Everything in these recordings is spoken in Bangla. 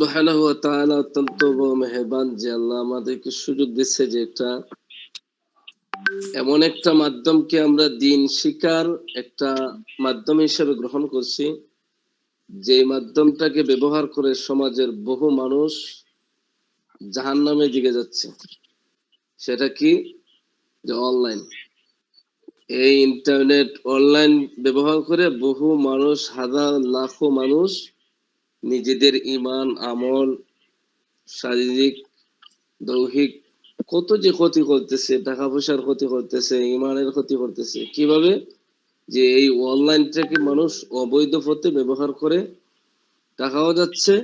সুবহানাহু ওয়া তাআলা অত্যন্ত বড় মেহেরবান যে আল্লাহ আমাদেরকে সুযোগ দিচ্ছে যে এমন একটা মাধ্যমকে আমরা দিন শিকার একটা মাধ্যম হিসেবে গ্রহণ করছি, যে মাধ্যমটাকে ব্যবহার করে সমাজের বহু মানুষ জাহান্নামের দিকে যাচ্ছে। সেটা কি? যে অনলাইন। এই ইন্টারনেট অনলাইন ব্যবহার করে বহু মানুষ, হাজার লাখো মানুষ নিজেদের ঈমান, আমল, শারীরিক, দৈহিক কত যে ক্ষতি করতেছে, টাকা পয়সার ক্ষতি করতেছে, ঈমানের ক্ষতি করতেছে। কিভাবে? যে এই অনলাইনটাকে মানুষ অবৈধ পথে ব্যবহার করে টাকাও যাচ্ছে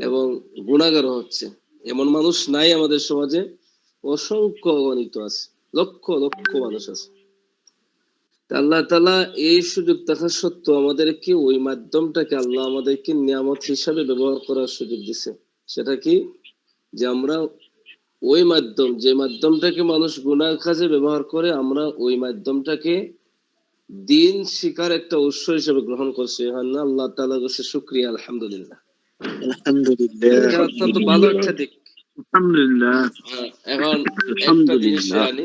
এবং গুনাহগারও হচ্ছে। এমন মানুষ নাই আমাদের সমাজে, অসংখ্য অগণিত আছে, লক্ষ লক্ষ মানুষ আছে। আল্লাহ তাআলা এই সুযোগ থাকা সত্ত্বেও আমাদেরকে ওই মাধ্যমটাকে আল্লাহ আমাদেরকে নিয়ামত হিসাবে ব্যবহার করার সুযোগ দিছে। সেটা কি? যে আমরা ওই মাধ্যম, যে মাধ্যমটাকে মানুষ গুনার কাজে ব্যবহার করে, আমরা ওই মাধ্যমটাকে দিন শিকার একটা উৎস হিসেবে গ্রহণ করছি। আল্লাহ তাআলার কাছে শুকরিয়া, আলহামদুলিল্লাহ। এটা অত্যন্ত ভালো একটা দিক। আলহামদুলিল্লাহ। এখন একটা জিনিস জানি,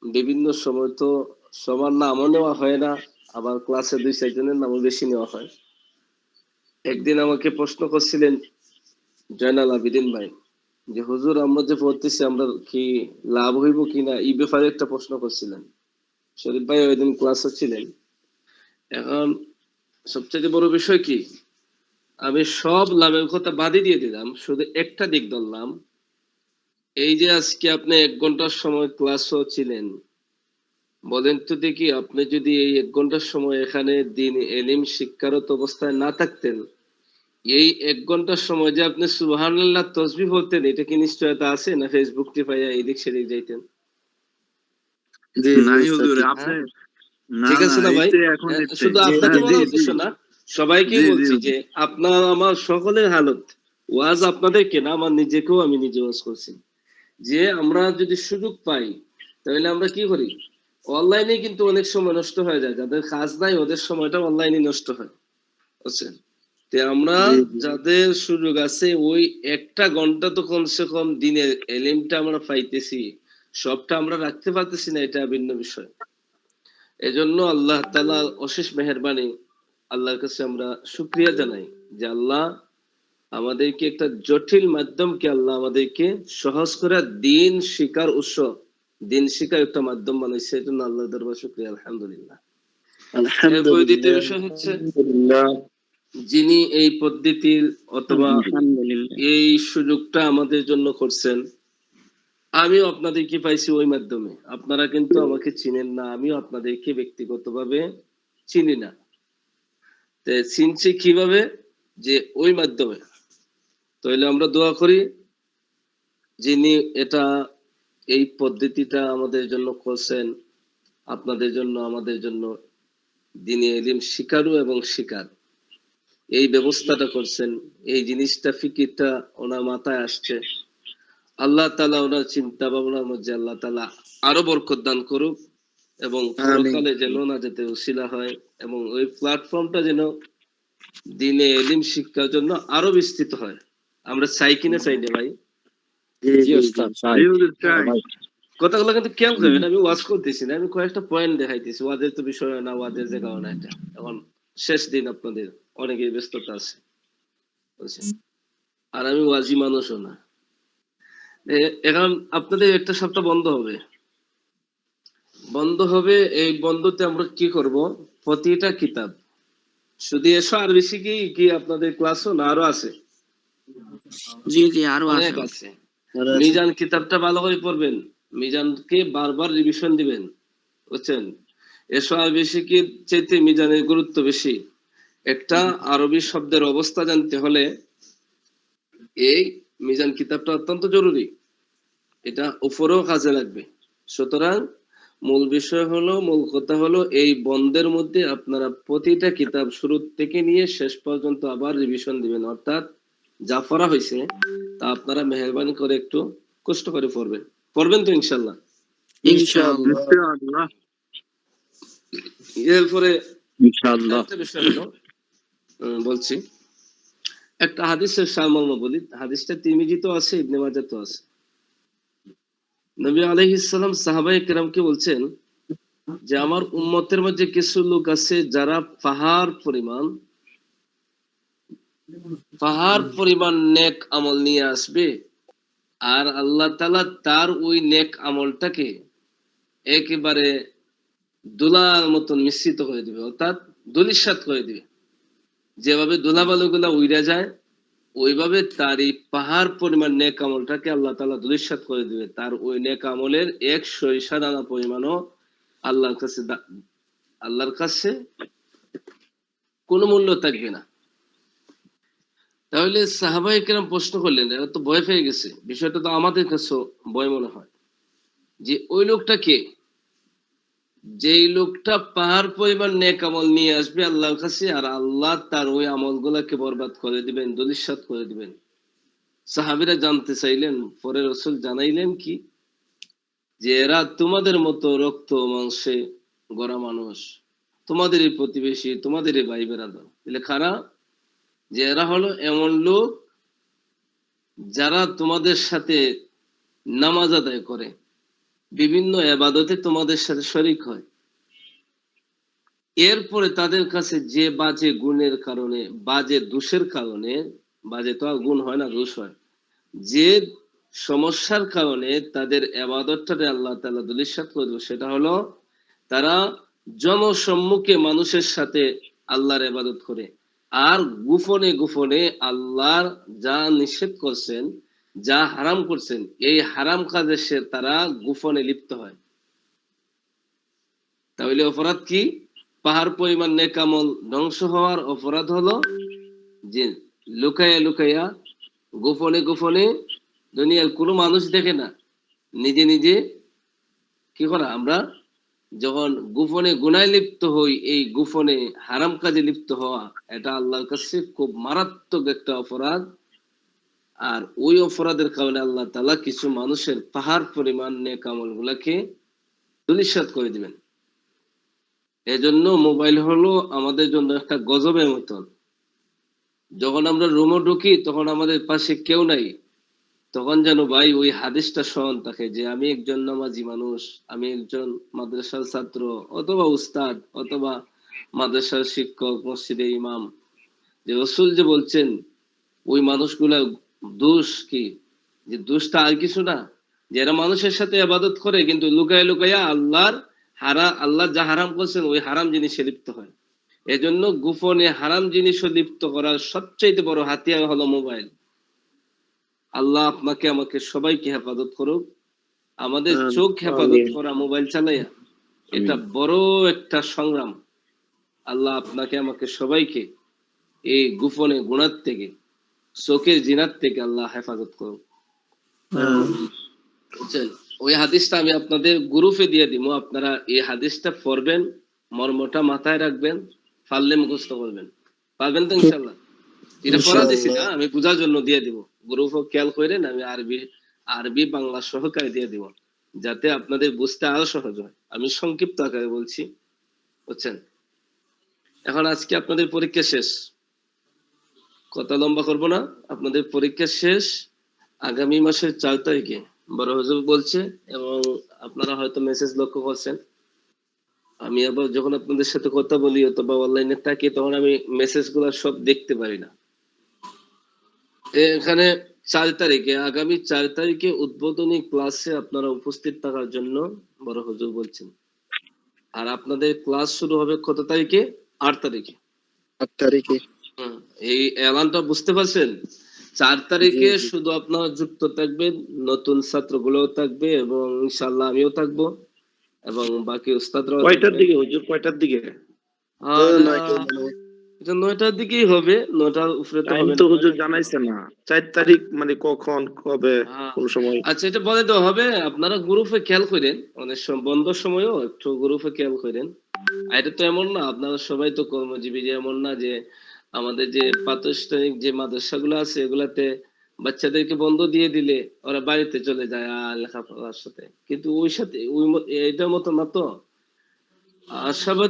বিভিন্ন সময় তো সবার নামও নেওয়া হয় না, আবার ক্লাসে 2-4 জনের নামও বেশি নেওয়া হয়। একদিন আমাকে প্রশ্ন করছিলেন জয়নাল আবেদিন ভাই, যে হুজুর আমরা যে পড়তেছি আমরা কি লাভ হইব কিনা, এই ব্যাপারে একটা প্রশ্ন করছিলেন। শরীফ ভাই ওই দিন ক্লাসে ছিলেন। এখন সবচেয়ে বড় বিষয় কি, আমি সব লাভের কথা বাদই দিয়ে দিলাম, শুধু একটা দিক ধরলাম। এই যে আজকে আপনি 1 ঘন্টার সময় ক্লাসও ছিলেন, বলেন তো দেখি আপনি যদি এই 1 ঘন্টার সময় এখানে দিন এলিম শিক্ষারত অবস্থায় না থাকতেন, এই 1 ঘন্টার সময় যে আপনি সুবহানাল্লাহ তাসবিহ বলতেন, এটা কি নিশ্চয়তা আছে না ফেসবুক টিপাইয়া এদিক সেদিক যাইতেন? নাই হুজুর, আপনি ঠিক আছে না ভাই? শুধু আপনাকে বলার উদ্দেশ্য না, সবাইকেই বলছি যে আপনার আমার সকলের হালত, ওয়াজ আপনাদেরকে না, আমার নিজেকেও, আমি নিজে ওয়াজ করছি, যে আমরা যদি সুযোগ পাই তাহলে আমরা কি করি, অনলাইনে কিন্তু অনেক সময় নষ্ট হয়ে যায়। যাদের কাজ নাই ওদের সময়টা অনলাইনে নষ্ট হয়, বুঝছেন? তে আমরা যাদের সুযোগ আছে ওই 1টা ঘন্টা তো কমসে কম দিনে এলিমটা আমরা পাইতেছি, সবটা আমরা রাখতে পারতেছি না, এটা ভিন্ন বিষয়। এজন্য আল্লাহ তাআলা অশেষ মেহেরবানি, আল্লাহর কাছে আমরা শুকরিয়া জানাই যে আল্লাহ আমাদেরকে একটা জটিল মাধ্যমকে আল্লাহ আমাদেরকে সহজ করে দিন শিকার উৎস, দিন শিকার একটা মাধ্যম বানাইছে। এই জন্য আল্লাহর দরবার শুকরিয়া, আলহামদুলিল্লাহ। এরপর দ্বিতীয় বিষয় হচ্ছে, যিনি এই পদ্ধতির অথবা এই সুযোগটা আমাদের জন্য করছেন, আমিও আপনাদেরকে পাইছি ওই মাধ্যমে। আপনারা কিন্তু আমাকে চিনেন না, আমিও আপনাদেরকে ব্যক্তিগতভাবে চিনি না। চিনছি কিভাবে? যে ওই মাধ্যমে। তাহলে আমরা দোয়া করি, যিনি এটা এই পদ্ধতিটা আমাদের জন্য করছেন, আপনাদের জন্য, আমাদের জন্য দিনে এলিম শিকারু এবং শিকার এই ব্যবস্থাটা করছেন, এই জিনিসটা ফিকিরটা ওনার মাথায় আসছে। আল্লাহ তাআলা ওনার চিন্তা ভাবনার মধ্যে আল্লাহ তাআলা আরো বরকত দান করুক, এবং পরকালে যেন না যেতে উসিলা হয়, এবং ওই প্ল্যাটফর্মটা যেন দিনে এলিম শিক্ষার জন্য আরো বিস্তৃত হয়। আমরা চাই কিনা চাই না ভাই? কথাগুলো কিন্তু খেয়াল করবেন, আমি ওয়াজ করতেছি না, আমি কয়েকটা পয়েন্ট দেখাইতেছি। ওয়াজের তো বিষয় না, ওয়াজের জায়গা না এটা। এখন শেষ দিন, আপনাদের অনেকেই ব্যস্ততা আছে, আর আমি ওয়াজি মানুষও না। এখন আপনাদের একটা সপ্তাহ বন্ধ হবে, এই বন্ধতে আমরা কি করব, প্রতিটা কিতাব শুধু এসো আর বেশি কি আপনাদের ক্লাসও না আরো আছে? জি জি, আরো অনেক আছে। মিজান কিতাবটা ভালো করে পড়বেন, মিজানকে বারবার রিভিশন দিবেন, বুঝছেন? এসো আর বেশি কি চাইতে মিজানের গুরুত্ব বেশি। একটা আরবি শব্দের অবস্থা জানতে হলে এই মিজান কিতাবটা অত্যন্ত জরুরি, এটা উপরেও কাজে লাগবে। সুতরাং মূল বিষয় হলো, মূল কথা হলো, এই বন্ধের মধ্যে আপনারা প্রতিটা কিতাব শুরু থেকে নিয়ে শেষ পর্যন্ত আবার রিভিশন দিবেন, অর্থাৎ যা পড়া হয়েছে তা আপনারা মেহেরবানি করে একটু কষ্ট করে পড়বেন তো ইনশাআল্লাহ? ইনশাআল্লাহ। এরপরে ইনশাআল্লাহ একটা বিষয় হলো, বলছি একটা হাদিসের সারমর্ম বলি, হাদিসটা তিরমিজিতেও আছে, ইবনে মাজাতেও আছে। নবী আলাইহিস সালাম সাহাবায়ে কেরামকে বলছেন যে আমার উম্মতের মধ্যে কিছু লোক আছে যারা পাহাড় পরিমাণ নেক আমল নিয়ে আসবে, আর আল্লাহ তাআলা তার ওই নেক আমলটাকে একেবারে দুলার মতন মিশ্রিত করে দিবে, অর্থাৎ ধূলিসাৎ করে দিবে। যেভাবে ধুলাবালুগুলা উইড়া যায়, ওইভাবে তার এই পাহাড় পরিমাণ নেক আমলটাকে আল্লাহ তাআলা ধূলিসাৎ করে দিবে। তার ওই নেক আমলের এক সরিষা দানা পরিমাণও আল্লাহর কাছে কোনো মূল্য থাকবে না। তাহলে সাহাবায়ে কেরাম প্রশ্ন করলেন, এরা তো ভয় পেয়ে গেছে, বিষয়টা তো আমাদের কাছে ভয় মনে হয়, যে ওই লোকটা কে, যেই লোকটা পাহাড় পরিমাণ নেক আমল নিয়ে আসবে আল্লাহর কাছে, আর আল্লাহ তার ওই আমলগুলাকে বরবাদ করে দিবেন, ধূলিসাৎ করে দিবেন। সাহাবীরা জানতে চাইলেন, পরে রাসূল জানাইলেন কি, যে এরা তোমাদের মতো রক্ত মাংসে গড়া মানুষ, তোমাদেরই প্রতিবেশী, তোমাদেরই ভাই বেরাদর। তাহলে কারা? যে এরা হলো এমন লোক যারা তোমাদের সাথে নামাজ আদায় করে, বিভিন্ন ইবাদতে তোমাদের সাথে শরীক হয়, এরপরে তাদের কাছে যে বাজে গুণের কারণে, বাজে দোষের কারণে, বাজে তো আর গুণ হয় না, দোষ হয়, যে সমস্যার কারণে তাদের ইবাদতটাকে আল্লাহ তাআলা ধূলিসাৎ করে দেবে, সেটা হলো তারা জনসম্মুখে মানুষের সাথে আল্লাহর ইবাদত করে, আর গোপনে গোপনে আল্লাহর যা নিষেধ করছেন, যা হারাম করছেন, এই হারাম কাজে তারা গোপনে লিপ্ত হয়। তাহলে অপরাধ কি? পাহাড় পরিমাণ নেক আমল ধ্বংস হওয়ার অপরাধ হলো যে লুকাইয়া লুকাইয়া, গোপনে গোপনে, দুনিয়ার কোনো মানুষ দেখে না, নিজে নিজে কি করা, আমরা যখন গোপনে গুনায় লিপ্ত হই, এই গোপনে হারাম কাজে লিপ্ত হওয়া, এটা আল্লাহর কাছে খুব মারাত্মক একটা অপরাধ। আর ওই অপরাধের কারণে আল্লাহ তাআলা কিছু মানুষের পাহাড় পরিমাণ নেক আমল গুলাকে ধূলিসাৎ করে দিবেন। এজন্য মোবাইল হলো আমাদের জন্য একটা গজবের মতন। যখন আমরা রুমে ঢুকি তখন আমাদের পাশে কেউ নাই, তখন যেন ভাই ওই হাদিসটা স্মরণ থাকে যে আমি একজন নামাজি মানুষ, আমি একজন মাদ্রাসার ছাত্র অথবা উস্তাদ অথবা মাদ্রাসার শিক্ষক, মসজিদের ইমাম, যে রাসূল যে বলছেন ওই মানুষগুলা দোষ কি, যে দোষটা আর কিছু না, যারা মানুষের সাথে ইবাদত করে কিন্তু লুকায় লুকাইয়া আল্লাহ যা হারাম করছেন ওই হারাম জিনিসে লিপ্ত হয়। এজন্য গোপনে হারাম জিনিসে লিপ্ত করার সবচেয়ে বড় হাতিয়ার হলো মোবাইল। আল্লাহ আপনাকে আমাকে সবাইকে হেফাজত করুক। আমাদের চোখ হেফাজত করা মোবাইল চালাইয়া, এটা বড় একটা সংগ্রাম। আল্লাহ আপনাকে আমাকে সবাইকে এই গোপনে গুনাহ থেকে, চোখের জিনাত থেকে আল্লাহ হেফাজত করুক। বুঝছেন? ওই হাদিসটা আমি আপনাদের গ্রুপে দিয়ে দিব, আপনারা এই হাদিসটা পড়বেন, মর্মটা মাথায় রাখবেন, পারলে মুখস্থ করবেন। পারবেন তো ইনশাআল্লাহ? এটা পড়া দিছি না, আমি বুঝার জন্য দিয়ে দিব। গ্রুপও খেয়াল করেন, আমি আরবি বাংলা সহকারে দিয়ে দিব, যাতে আপনাদের বুঝতে আরো সহজ হয়। আমি সংক্ষিপ্ত আকারে বলছি, বুঝছেন? এখন আজকে আপনাদের পরীক্ষা শেষ, কথা লম্বা করব না। আপনাদের পরীক্ষা শেষ আগামী মাসের 4 তারিখে বড় হুজুর বলছে, এবং আপনারা হয়তো মেসেজ লক্ষ্য করছেন। আমি আবার যখন আপনাদের সাথে কথা বলি অথবা অনলাইনে থাকি, তখন আমি মেসেজ গুলা সব দেখতে পারি না। এখানে 4 তারিখে, আগামী 4 তারিখে উদ্বোধনী ক্লাসে আপনারা উপস্থিত থাকার জন্য বড় হুজুর বলছেন। আর আপনাদের ক্লাস শুরু হবে কত তারিখে? 8 তারিখে। 8 তারিখে। এই এলানটা বুঝতে পারছেন? 4 তারিখে শুধু আপনারা যুক্ত থাকবেন, নতুন ছাত্রগুলোও থাকবে, এবং ইনশাআল্লাহ আমিও থাকবো, এবং বাকি উস্তাদরাও। কয়টার দিকে হুজুর, কয়টার দিকে? এটা 9টার দিকেই হবে, 9টার উপরে তো হবে না। তো হুজুর জানাইছে না 4 তারিখ মানে কখন, কবে, কোন সময়? আচ্ছা, এটা বলে দেওয়া হবে। আপনারা গ্রুপে খেয়াল করেন, অনেক সময় বন্ধ সময়ও একটু গ্রুপে খেয়াল করেন। এটা তো এমন না, আপনারা সবাই তো কর্মজীবী, যে এমন না যে আমাদের যে প্রাতিষ্ঠানিক যে মাদ্রাসাগুলো আছে এগুলাতে বাচ্চাদেরকে বন্ধ দিয়ে দিলে ওরা বাড়িতে চলে যায় আর লেখাপড়ার সাথে, কিন্তু ওই সাথে এটার মতো না তো। আশাবাদী